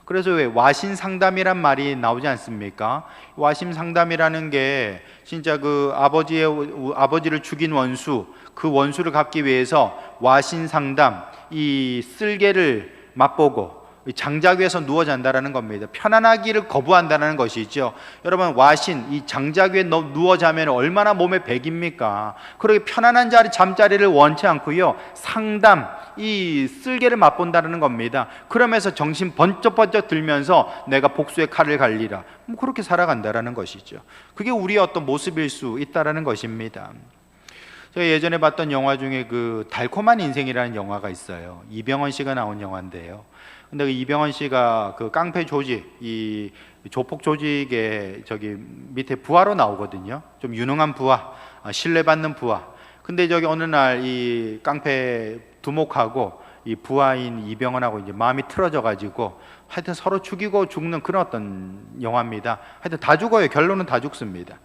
그래서 왜 와신상담이란 말이 나오지 않습니까? 와신상담이라는 게 진짜 그 아버지를 죽인 원수, 그 원수를 갚기 위해서 와신상담, 이 쓸개를 맛보고 장작 위에서 누워 잔다라는 겁니다. 편안하기를 거부한다는 것이죠. 여러분, 와신, 이 장작 위에 누워 자면 얼마나 몸에 백입니까? 그렇게 편안한 잠자리를 원치 않고요, 상담, 이 쓸개를 맛본다는 겁니다. 그러면서 정신 번쩍번쩍 들면서 내가 복수의 칼을 갈리라, 뭐 그렇게 살아간다는 것이죠. 그게 우리의 어떤 모습일 수 있다는 것입니다. 제가 예전에 봤던 영화 중에 그 달콤한 인생이라는 영화가 있어요. 이병헌 씨가 나온 영화인데요. 근데 그 이병헌 씨가 그 깡패 조직, 이 조폭 조직의 저기 밑에 부하로 나오거든요. 좀 유능한 부하, 신뢰받는 부하. 근데 어느 날 이 깡패 두목하고 이 부하인 이병헌하고 이제 마음이 틀어져 가지고 하여튼 서로 죽이고 죽는 그런 어떤 영화입니다. 하여튼 다 죽어요. 결론은 다 죽습니다.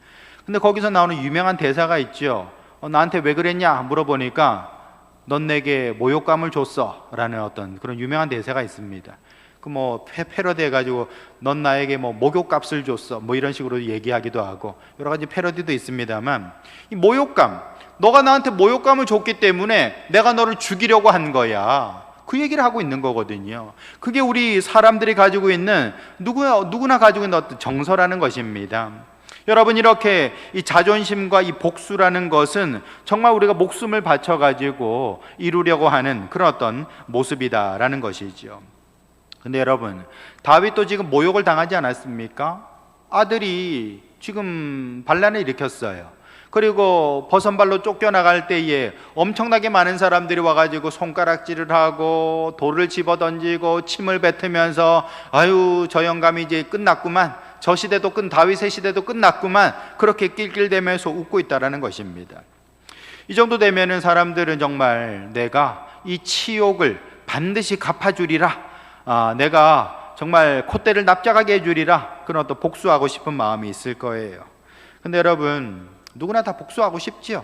근데 거기서 나오는 유명한 대사가 있죠. 나한테 왜 그랬냐 물어보니까 넌 내게 모욕감을 줬어 라는 어떤 그런 유명한 대사가 있습니다. 그 뭐 패러디 해가지고 넌 나에게 뭐 목욕값을 줬어 뭐 이런 식으로 얘기하기도 하고 여러 가지 패러디도 있습니다만, 이 모욕감, 너가 나한테 모욕감을 줬기 때문에 내가 너를 죽이려고 한 거야, 그 얘기를 하고 있는 거거든요. 그게 우리 사람들이 가지고 있는 누구나 가지고 있는 어떤 정서라는 것입니다. 여러분, 이렇게 이 자존심과 이 복수라는 것은 정말 우리가 목숨을 바쳐가지고 이루려고 하는 그런 어떤 모습이다라는 것이죠. 근데 여러분, 다윗도 지금 모욕을 당하지 않았습니까? 아들이 지금 반란을 일으켰어요. 그리고 버선발로 쫓겨나갈 때에 엄청나게 많은 사람들이 와가지고 손가락질을 하고 돌을 집어던지고 침을 뱉으면서 아유, 저 영감이 이제 끝났구만, 저 시대도 다윗의 시대도 끝났구만, 그렇게 낄낄대면서 웃고 있다라는 것입니다. 이 정도 되면은 사람들은 정말 내가 이 치욕을 반드시 갚아주리라, 내가 정말 콧대를 납작하게 해주리라, 그런 어떤 복수하고 싶은 마음이 있을 거예요. 근데 여러분, 누구나 다 복수하고 싶지요.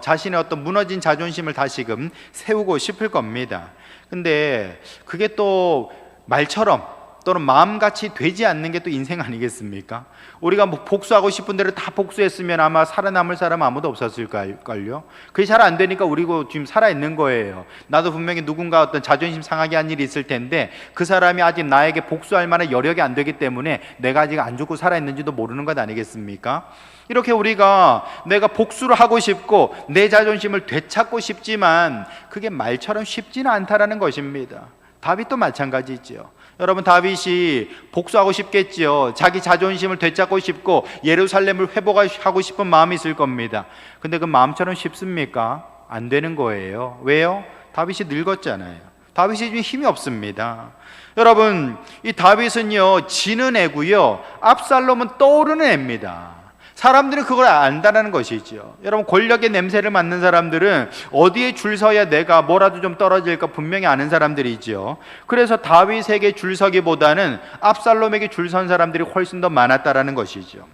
자신의 어떤 무너진 자존심을 다시금 세우고 싶을 겁니다. 근데 그게 또 말처럼 또는 마음같이 되지 않는 게 또 인생 아니겠습니까? 우리가 뭐 복수하고 싶은 대로 다 복수했으면 아마 살아남을 사람 아무도 없었을걸요. 그게 잘 안 되니까 우리가 지금 살아있는 거예요. 나도 분명히 누군가 어떤 자존심 상하게 한 일이 있을 텐데 그 사람이 아직 나에게 복수할 만한 여력이 안 되기 때문에 내가 아직 안 죽고 살아있는지도 모르는 것 아니겠습니까? 이렇게 우리가 내가 복수를 하고 싶고 내 자존심을 되찾고 싶지만 그게 말처럼 쉽지는 않다라는 것입니다. 다윗도 마찬가지죠. 여러분, 다윗이 복수하고 싶겠지요. 자기 자존심을 되찾고 싶고 예루살렘을 회복하고 싶은 마음이 있을 겁니다. 근데 그 마음처럼 쉽습니까? 안 되는 거예요. 왜요? 다윗이 늙었잖아요. 다윗이 지금 힘이 없습니다. 여러분, 이 다윗은요, 지는 애고요, 압살롬은 떠오르는 애입니다. 사람들은 그걸 안다는 것이죠. 여러분, 권력의 냄새를 맡는 사람들은 어디에 줄 서야 내가 뭐라도 좀 떨어질까 분명히 아는 사람들이죠. 그래서 다윗에게 줄 서기보다는 압살롬에게 줄 선 사람들이 훨씬 더 많았다라는 것이죠.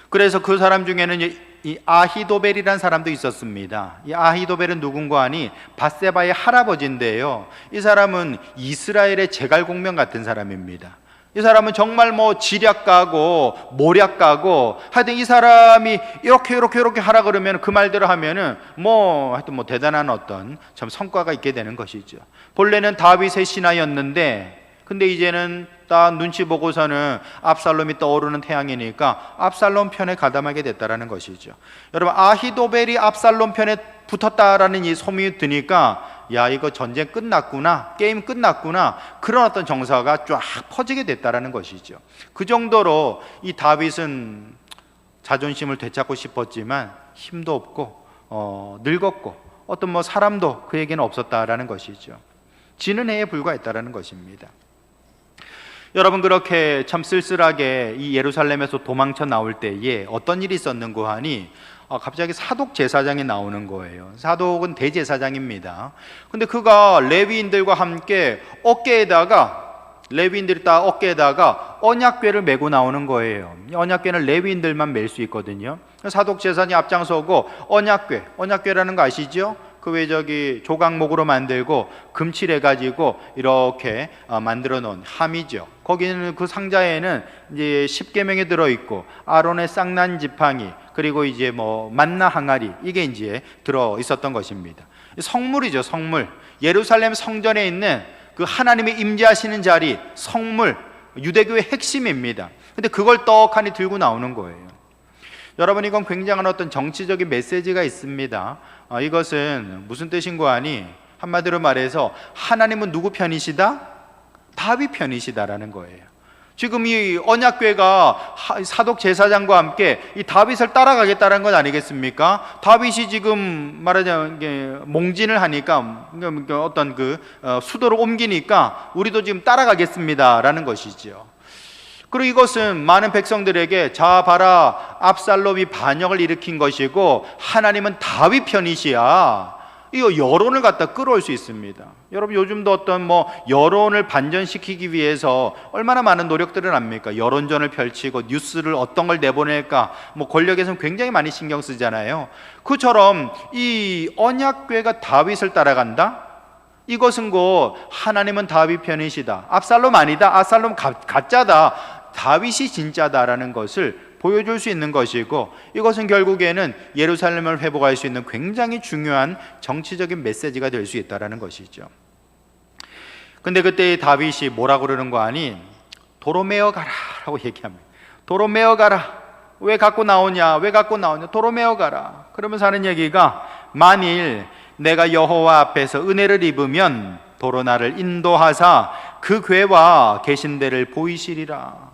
그래서 그 사람 중에는 이 아히도벨이라는 사람도 있었습니다. 이 아히도벨은 누군가 하니 밧세바의 할아버지인데요, 이 사람은 이스라엘의 제갈공명 같은 사람입니다. 이 사람은 정말 뭐 지략가고 모략가고, 하여튼 이 사람이 이렇게 하라 그러면 그 말대로 하면은 뭐 하여튼 뭐 대단한 어떤 참 성과가 있게 되는 것이죠. 본래는 다윗의 신하였는데, 근데 이제는 딱 눈치 보고서는 압살롬이 떠오르는 태양이니까 압살롬 편에 가담하게 됐다라는 것이죠. 여러분, 아히도벨이 압살롬 편에 붙었다라는 이 소문이 드니까, 야, 이거 전쟁 끝났구나, 게임 끝났구나, 그런 어떤 정서가 쫙 퍼지게 됐다라는 것이죠. 그 정도로 이 다윗은 자존심을 되찾고 싶었지만 힘도 없고 늙었고 어떤 뭐 사람도 그에게는 없었다라는 것이죠. 지는 해에 불과했다라는 것입니다. 여러분, 그렇게 참 쓸쓸하게 이 예루살렘에서 도망쳐 나올 때에 어떤 일이 있었는고 하니, 갑자기 사독 제사장이 나오는 거예요. 사독은 대제사장입니다. 근데 그가 레위인들과 함께 레위인들이 다 어깨에다가 언약궤를 메고 나오는 거예요. 언약궤는 레위인들만 멜 수 있거든요. 사독 제사장이 앞장서고 언약궤라는 거 아시죠? 그 왜 저기 조각목으로 만들고 금칠해가지고 이렇게 만들어 놓은 함이죠. 거기는 그 상자에는 이제 10계명이 들어있고 아론의 쌍난 지팡이, 그리고 이제 뭐 만나 항아리, 이게 이제 들어 있었던 것입니다. 성물이죠, 성물. 예루살렘 성전에 있는 그 하나님이 임재하시는 자리, 성물, 유대교의 핵심입니다. 근데 그걸 떡하니 들고 나오는 거예요. 여러분, 이건 굉장한 어떤 정치적인 메시지가 있습니다. 이것은 무슨 뜻인고 하니, 한마디로 말해서 하나님은 누구 편이시다? 다윗 편이시다라는 거예요. 지금 이 언약궤가 사독 제사장과 함께 이 다윗을 따라가겠다는 건 아니겠습니까? 다윗이 지금 말하자면 몽진을 하니까, 어떤 그 수도를 옮기니까 우리도 지금 따라가겠습니다라는 것이죠. 그리고 이것은 많은 백성들에게, 자 봐라, 압살롬이 반역을 일으킨 것이고 하나님은 다윗 편이시야, 이거 여론을 갖다 끌어올 수 있습니다. 여러분, 요즘도 어떤 뭐 여론을 반전시키기 위해서 얼마나 많은 노력들을 합니까? 여론전을 펼치고 뉴스를 어떤 걸 내보낼까, 뭐 권력에서는 굉장히 많이 신경 쓰잖아요. 그처럼 이 언약궤가 다윗을 따라간다? 이것은 곧 하나님은 다윗 편이시다, 압살롬 아니다, 압살롬 가짜다, 다윗이 진짜다라는 것을 보여줄 수 있는 것이고, 이것은 결국에는 예루살렘을 회복할 수 있는 굉장히 중요한 정치적인 메시지가 될 수 있다는 것이죠. 근데 그때 다윗이 뭐라고 그러는 거 아니? 도로 메어 가라 라고 얘기합니다. 도로 메어 가라. 왜 갖고 나오냐? 도로 메어 가라. 그러면서 하는 얘기가, 만일 내가 여호와 앞에서 은혜를 입으면 도로 나를 인도하사 그 궤와 계신 데를 보이시리라.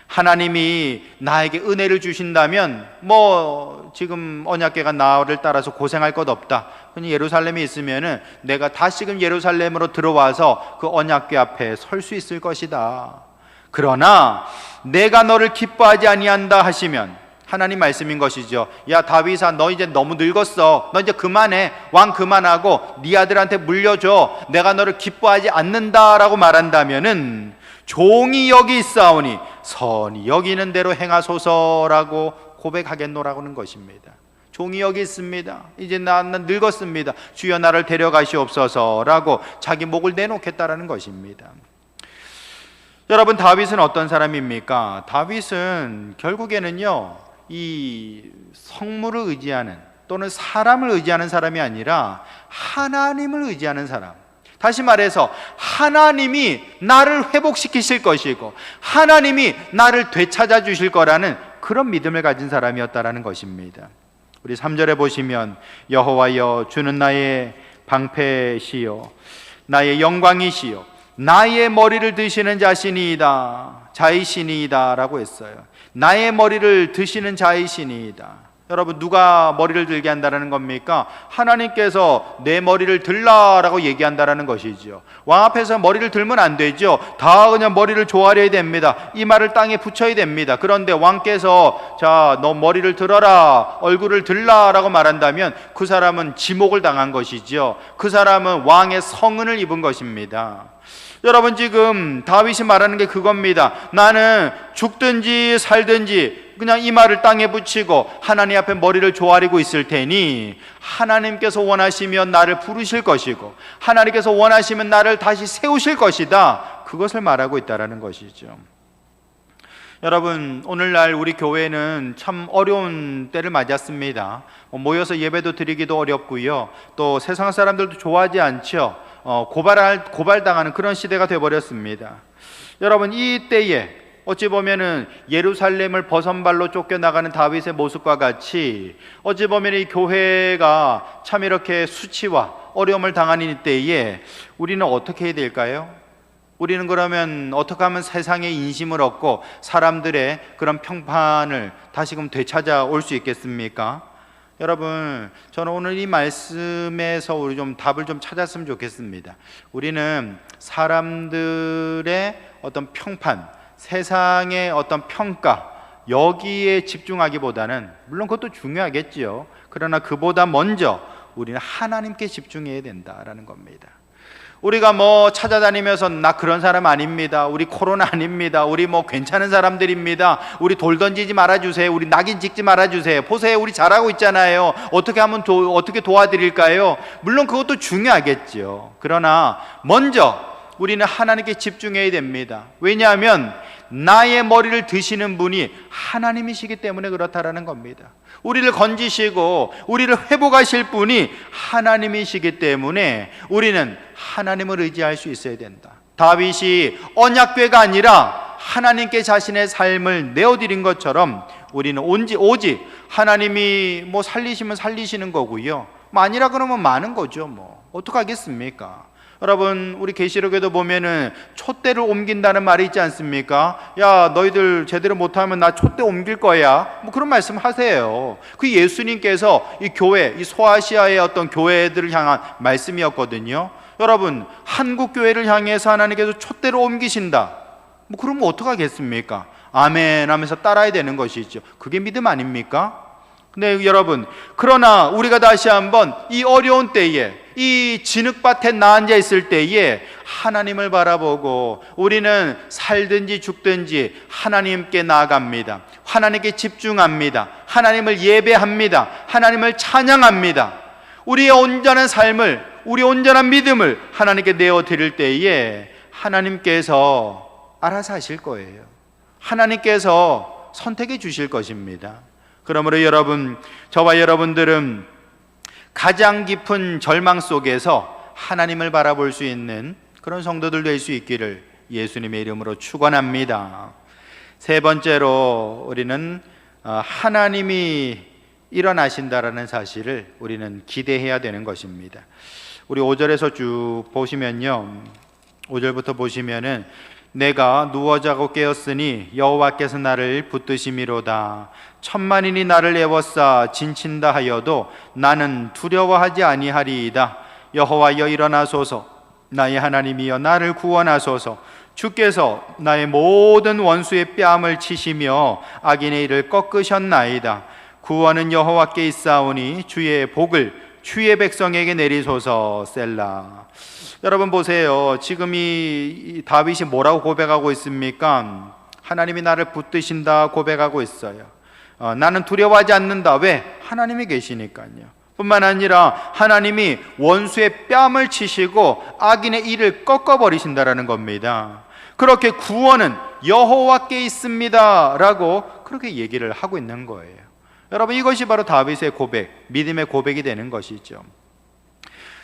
하나님이 나에게 은혜를 주신다면 뭐 지금 언약궤가 나를 따라서 고생할 것 없다. 그냥 예루살렘에 있으면은 내가 다시금 예루살렘으로 들어와서 그 언약궤 앞에 설 수 있을 것이다. 그러나 내가 너를 기뻐하지 아니한다 하시면, 하나님 말씀인 것이죠. 야 다윗아, 너 이제 너무 늙었어. 너 이제 그만해. 왕 그만하고 네 아들한테 물려줘. 내가 너를 기뻐하지 않는다라고 말한다면은, 종이 여기 있사오니 선이 여기는 대로 행하소서라고 고백하겠노라고 하는 것입니다. 종이 여기 있습니다. 이제 난 늙었습니다. 주여 나를 데려가시옵소서라고 자기 목을 내놓겠다라는 것입니다. 여러분, 다윗은 어떤 사람입니까? 다윗은 결국에는요, 이 성물을 의지하는, 또는 사람을 의지하는 사람이 아니라 하나님을 의지하는 사람. 다시 말해서 하나님이 나를 회복시키실 것이고 하나님이 나를 되찾아 주실 거라는 그런 믿음을 가진 사람이었다라는 것입니다. 우리 3절에 보시면, 여호와여, 주는 나의 방패시요 나의 영광이시요 나의 머리를 드시는 자이시니이다 라고 했어요. 나의 머리를 드시는 자이시니이다. 여러분, 누가 머리를 들게 한다는 겁니까? 하나님께서 내 머리를 들라라고 얘기한다는 것이죠. 왕 앞에서 머리를 들면 안 되죠. 다 그냥 머리를 조아려야 됩니다. 이마를 땅에 붙여야 됩니다. 그런데 왕께서 자, 너 머리를 들어라, 얼굴을 들라라고 말한다면 그 사람은 지목을 당한 것이죠. 그 사람은 왕의 성은을 입은 것입니다. 여러분, 지금 다윗이 말하는 게 그겁니다. 나는 죽든지 살든지 그냥 이마를 땅에 붙이고 하나님 앞에 머리를 조아리고 있을 테니, 하나님께서 원하시면 나를 부르실 것이고 하나님께서 원하시면 나를 다시 세우실 것이다, 그것을 말하고 있다는 것이죠. 여러분, 오늘날 우리 교회는 참 어려운 때를 맞았습니다. 모여서 예배도 드리기도 어렵고요. 또 세상 사람들도 좋아하지 않죠. 고발당하는 그런 시대가 되어버렸습니다. 여러분, 이 때에 어찌 보면은 예루살렘을 버선발로 쫓겨나가는 다윗의 모습과 같이 어찌 보면 이 교회가 참 이렇게 수치와 어려움을 당하는 이 때에 우리는 어떻게 해야 될까요? 우리는 그러면 어떻게 하면 세상의 인심을 얻고 사람들의 그런 평판을 다시금 되찾아올 수 있겠습니까? 여러분, 저는 오늘 이 말씀에서 우리 좀 답을 좀 찾았으면 좋겠습니다. 우리는 사람들의 어떤 평판, 세상의 어떤 평가, 여기에 집중하기보다는, 물론 그것도 중요하겠지요. 그러나 그보다 먼저 우리는 하나님께 집중해야 된다라는 겁니다. 우리가 찾아다니면서 나 그런 사람 아닙니다, 우리 코로나 아닙니다, 우리 괜찮은 사람들입니다, 우리 돌 던지지 말아주세요, 우리 낙인 찍지 말아주세요, 보세요 우리 잘하고 있잖아요, 어떻게 하면 어떻게 도와드릴까요? 물론 그것도 중요하겠죠. 그러나 먼저 우리는 하나님께 집중해야 됩니다. 왜냐하면 나의 머리를 드시는 분이 하나님이시기 때문에 그렇다라는 겁니다. 우리를 건지시고 우리를 회복하실 분이 하나님이시기 때문에 우리는 하나님을 의지할 수 있어야 된다. 다윗이 언약궤가 아니라 하나님께 자신의 삶을 내어드린 것처럼 우리는 오직 하나님이 살리시면 살리시는 거고요, 아니라 그러면 많은 거죠. 어떡하겠습니까? 여러분, 우리 계시록에도 보면은 촛대를 옮긴다는 말이 있지 않습니까? 야, 너희들 제대로 못하면 나 촛대 옮길 거야, 그런 말씀 하세요. 그 예수님께서 이 교회, 이 소아시아의 어떤 교회들을 향한 말씀이었거든요. 여러분, 한국 교회를 향해서 하나님께서 촛대를 옮기신다, 그러면 어떡하겠습니까? 아멘 하면서 따라야 되는 것이죠. 그게 믿음 아닙니까? 근데 여러분, 그러나 우리가 다시 한번 이 어려운 때에, 이 진흙밭에 나앉아 있을 때에 하나님을 바라보고 우리는 살든지 죽든지 하나님께 나아갑니다. 하나님께 집중합니다. 하나님을 예배합니다. 하나님을 찬양합니다. 우리의 온전한 삶을, 우리의 온전한 믿음을 하나님께 내어드릴 때에 하나님께서 알아서 하실 거예요. 하나님께서 선택해 주실 것입니다. 그러므로 여러분, 저와 여러분들은 가장 깊은 절망 속에서 하나님을 바라볼 수 있는 그런 성도들 될 수 있기를 예수님의 이름으로 축원합니다. 세 번째로 우리는 하나님이 일어나신다라는 사실을 우리는 기대해야 되는 것입니다. 우리 5절에서 쭉 보시면요, 5절부터 보시면은 내가 누워 자고 깨었으니 여호와께서 나를 붙드심이로다. 천만인이 나를 애워싸 진친다 하여도 나는 두려워하지 아니하리이다. 여호와여 일어나소서. 나의 하나님이여 나를 구원하소서. 주께서 나의 모든 원수의 뺨을 치시며 악인의 일을 꺾으셨나이다. 구원은 여호와께 있사오니 주의 복을 주의 백성에게 내리소서. 셀라. 여러분 보세요. 지금 이 다윗이 뭐라고 고백하고 있습니까? 하나님이 나를 붙드신다 고백하고 있어요. 나는 두려워하지 않는다. 왜? 하나님이 계시니까요. 뿐만 아니라 하나님이 원수의 뺨을 치시고 악인의 일을 꺾어버리신다라는 겁니다. 그렇게 구원은 여호와께 있습니다 라고 그렇게 얘기를 하고 있는 거예요. 여러분, 이것이 바로 다윗의 고백, 믿음의 고백이 되는 것이죠.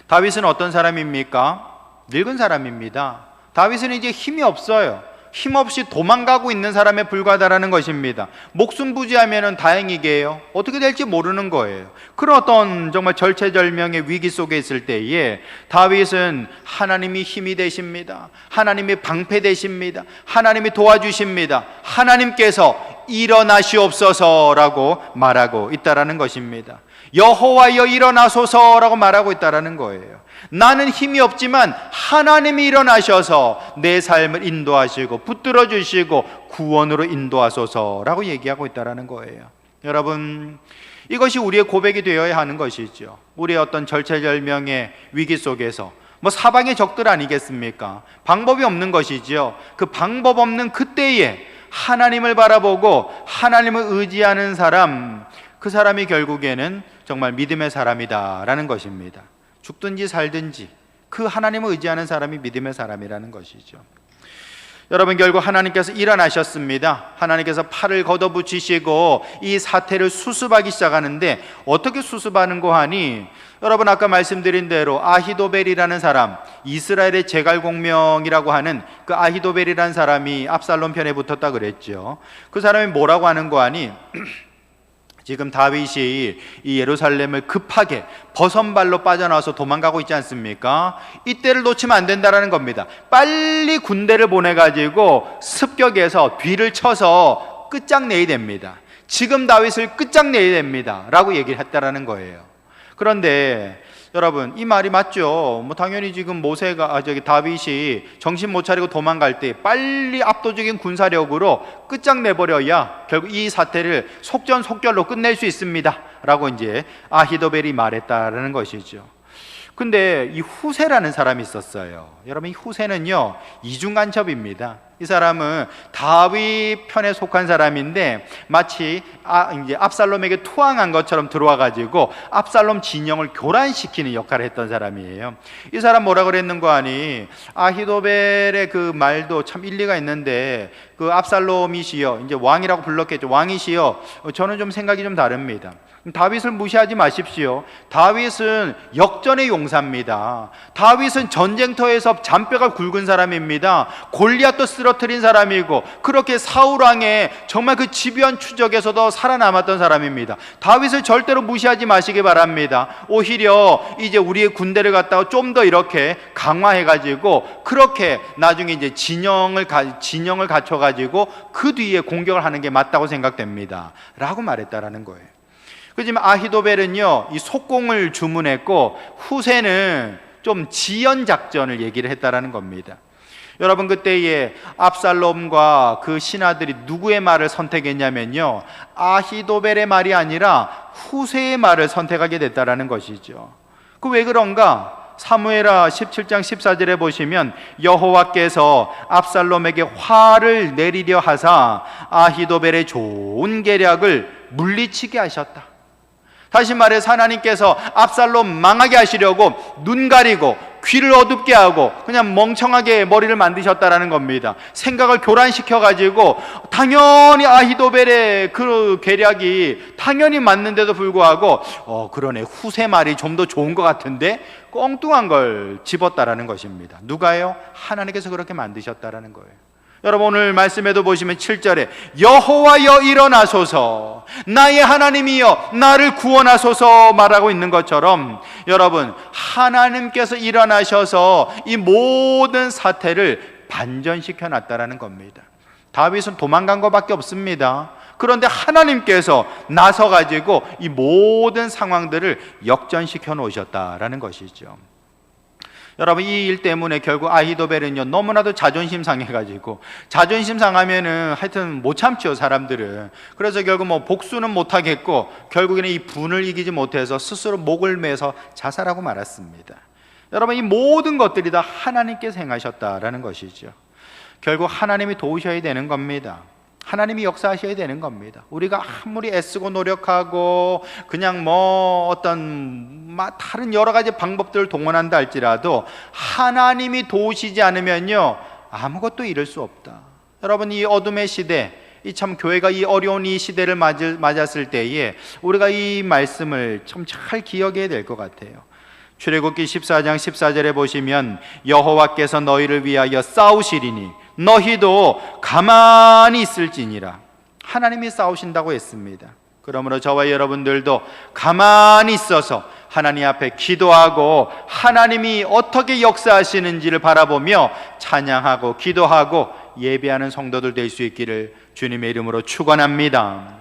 다윗은 어떤 사람입니까? 늙은 사람입니다. 다윗은 이제 힘이 없어요. 힘없이 도망가고 있는 사람에 불과하다라는 것입니다. 목숨 부지하면 다행이게요, 어떻게 될지 모르는 거예요. 그런 어떤 정말 절체절명의 위기 속에 있을 때에 다윗은 하나님이 힘이 되십니다. 하나님이 방패 되십니다. 하나님이 도와주십니다. 하나님께서 일어나시옵소서라고 말하고 있다라는 것입니다. 여호와여 일어나소서라고 말하고 있다라는 거예요. 나는 힘이 없지만 하나님이 일어나셔서 내 삶을 인도하시고 붙들어 주시고 구원으로 인도하소서라고 얘기하고 있다라는 거예요. 여러분, 이것이 우리의 고백이 되어야 하는 것이죠. 우리의 어떤 절체절명의 위기 속에서 사방의 적들 아니겠습니까? 방법이 없는 것이지요. 그 방법 없는 그때에 하나님을 바라보고 하나님을 의지하는 사람, 그 사람이 결국에는 정말 믿음의 사람이다라는 것입니다. 죽든지 살든지 그 하나님을 의지하는 사람이 믿음의 사람이라는 것이죠. 여러분, 결국 하나님께서 일어나셨습니다. 하나님께서 팔을 걷어붙이시고 이 사태를 수습하기 시작하는데, 어떻게 수습하는고 하니, 여러분 아까 말씀드린 대로 아히도벨이라는 사람, 이스라엘의 제갈공명이라고 하는 그 아히도벨이라는 사람이 압살롬 편에 붙었다 그랬죠. 그 사람이 뭐라고 하는고 하니, 지금 다윗이 이 예루살렘을 급하게 버선발로 빠져나와서 도망가고 있지 않습니까? 이때를 놓치면 안 된다는 겁니다. 빨리 군대를 보내가지고 습격해서 뒤를 쳐서 끝장내야 됩니다. 지금 다윗을 끝장내야 됩니다 라고 얘기를 했다라는 거예요. 그런데 여러분, 이 말이 맞죠? 당연히 지금 다윗이 정신 못 차리고 도망갈 때 빨리 압도적인 군사력으로 끝장내버려야 결국 이 사태를 속전속결로 끝낼 수 있습니다 라고 이제 아히도벨이 말했다라는 것이죠. 근데 이 후세라는 사람이 있었어요. 여러분, 이 후세는요 이중간첩입니다. 이 사람은 다윗 편에 속한 사람인데 마치 이제 압살롬에게 투항한 것처럼 들어와 가지고 압살롬 진영을 교란시키는 역할을 했던 사람이에요. 이 사람 뭐라 그랬는고 하니, 아히도벨의 그 말도 참 일리가 있는데, 그 압살롬이시여, 이제 왕이라고 불렀겠죠. 왕이시여, 저는 좀 생각이 좀 다릅니다. 다윗을 무시하지 마십시오. 다윗은 역전의 용사입니다. 다윗은 전쟁터에서 잔뼈가 굵은 사람입니다. 골리앗도 쓰러뜨린 사람이고, 그렇게 사울 왕의 정말 그 집요한 추적에서도 살아남았던 사람입니다. 다윗을 절대로 무시하지 마시기 바랍니다. 오히려 이제 우리의 군대를 갖다가 좀 더 이렇게 강화해가지고, 그렇게 나중에 이제 진영을 갖춰가지고 그 뒤에 공격을 하는 게 맞다고 생각됩니다 라고 말했다라는 거예요. 그렇지만 아히도벨은요 이 속공을 주문했고, 후세는 좀 지연 작전을 얘기를 했다라는 겁니다. 여러분, 그때에 압살롬과 그 신하들이 누구의 말을 선택했냐면요, 아히도벨의 말이 아니라 후세의 말을 선택하게 됐다라는 것이죠. 그 왜 그런가? 사무엘하 17장 14절에 보시면, 여호와께서 압살롬에게 화를 내리려 하사 아히도벨의 좋은 계략을 물리치게 하셨다. 다시 말해서 하나님께서 압살롬 망하게 하시려고 눈 가리고 귀를 어둡게 하고 그냥 멍청하게 머리를 만드셨다라는 겁니다. 생각을 교란시켜 가지고 당연히 아히도벨의 그 계략이 당연히 맞는데도 불구하고 그러네, 후세 말이 좀 더 좋은 것 같은데, 엉뚱한 걸 집었다라는 것입니다. 누가요? 하나님께서 그렇게 만드셨다라는 거예요. 여러분, 오늘 말씀에도 보시면 7절에 여호와여 일어나소서, 나의 하나님이여 나를 구원하소서 말하고 있는 것처럼, 여러분, 하나님께서 일어나셔서 이 모든 사태를 반전시켜 놨다라는 겁니다. 다윗은 도망간 것밖에 없습니다. 그런데 하나님께서 나서 가지고 이 모든 상황들을 역전시켜 놓으셨다라는 것이죠. 여러분, 이 일 때문에 결국 아히도벨은요 너무나도 자존심 상해가지고, 자존심 상하면은 하여튼 못 참죠, 사람들은. 그래서 결국 복수는 못 하겠고, 결국에는 이 분을 이기지 못해서 스스로 목을 매서 자살하고 말았습니다. 여러분, 이 모든 것들이 다 하나님께서 행하셨다라는 것이죠. 결국 하나님이 도우셔야 되는 겁니다. 하나님이 역사하셔야 되는 겁니다. 우리가 아무리 애쓰고 노력하고 그냥 어떤 다른 여러 가지 방법들을 동원한다 할지라도 하나님이 도우시지 않으면요 아무것도 이룰 수 없다. 여러분, 이 어둠의 시대, 이 참 교회가 이 어려운 이 시대를 맞았을 때에 우리가 이 말씀을 참 잘 기억해야 될 것 같아요. 출애굽기 14장 14절에 보시면, 여호와께서 너희를 위하여 싸우시리니 너희도 가만히 있을지니라. 하나님이 싸우신다고 했습니다. 그러므로 저와 여러분들도 가만히 있어서 하나님 앞에 기도하고 하나님이 어떻게 역사하시는지를 바라보며 찬양하고 기도하고 예배하는 성도들 될 수 있기를 주님의 이름으로 축원합니다.